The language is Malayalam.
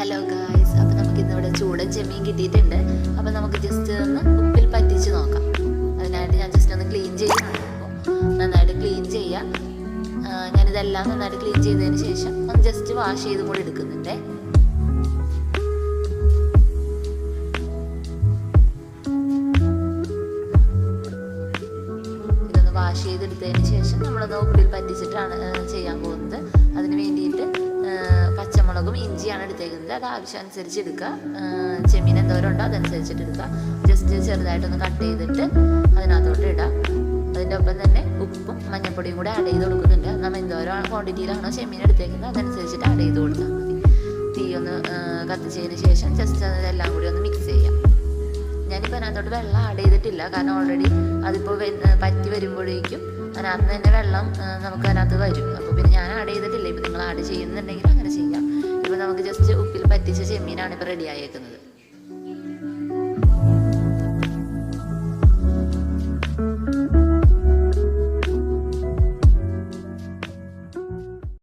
ഹലോ ഗായ്സ്, അപ്പോൾ നമുക്ക് ഇന്നിവിടെ ചൂടൻ ചെമ്മീൻ കിട്ടിയിട്ടുണ്ട്. അപ്പോൾ നമുക്ക് ജസ്റ്റ് ഒന്ന് ഉപ്പിൽ പറ്റിച്ച് നോക്കാം. അതിനായിട്ട് ഞാൻ ജസ്റ്റ് ഒന്ന് ക്ലീൻ ചെയ്യുന്നുണ്ട്. നന്നായിട്ട് ക്ലീൻ ചെയ്യാം. ഞാനിതെല്ലാം നന്നായിട്ട് ക്ലീൻ ചെയ്തതിന് ശേഷം ഒന്ന് ജസ്റ്റ് വാഷ് ചെയ്തും കൂടി എടുക്കുന്നുണ്ട്. ഇതൊന്ന് വാഷ് ചെയ്തെടുത്തതിന് ശേഷം നമ്മളൊന്ന് ഉപ്പിൽ പറ്റിച്ചിട്ടാണ് ചെയ്യാൻ പോകുന്നത്. അതിന് വേണ്ടിയിട്ട് പച്ചമുളകും ഇഞ്ചിയാണ് എടുത്തേക്കുന്നത്. അത് ആവശ്യമനുസരിച്ച് എടുക്കുക. ചെമ്മീൻ എന്തോരം ഉണ്ടോ അതനുസരിച്ചിട്ട് എടുക്കുക. ജസ്റ്റ് ചെറുതായിട്ടൊന്ന് കട്ട് ചെയ്തിട്ട് അതിനകത്തോട്ട് ഇടാം. അതിൻ്റെ ഒപ്പം തന്നെ ഉപ്പും മഞ്ഞൾപ്പൊടിയും കൂടെ ആഡ് ചെയ്ത് കൊടുക്കുന്നുണ്ട്. നമ്മൾ എന്തോരം ക്വാണ്ടിറ്റിയിലാണോ ചെമ്മീൻ എടുത്തേക്കുന്നത് അതനുസരിച്ചിട്ട് ആഡ് ചെയ്ത് കൊടുത്താൽ മതി. തീ ഒന്ന് കത്തിച്ചതിന് ശേഷം ജസ്റ്റ് അതെല്ലാം കൂടി ഒന്ന് മിക്സ് ചെയ്യാം. ഞാനിപ്പോൾ അതിനകത്തോട്ട് വെള്ളം ആഡ് ചെയ്തിട്ടില്ല, കാരണം ഓൾറെഡി അതിപ്പോൾ പറ്റി വരുമ്പോഴേക്കും അതിനകത്ത് തന്നെ വെള്ളം നമുക്ക് അതിനകത്ത് വരും. അപ്പോൾ പിന്നെ ഞാൻ ആഡ് ചെയ്തിട്ടില്ല. ഇപ്പോൾ നിങ്ങൾ ആഡ് ചെയ്യുന്നുണ്ടെങ്കിൽ അങ്ങനെ ചെയ്യാം. ഇപ്പോൾ നമുക്ക് ജസ്റ്റ് ഉപ്പിൽ പറ്റിച്ച ചെമ്മീനാണ് ഇപ്പോൾ റെഡി ആയേക്കുന്നത്.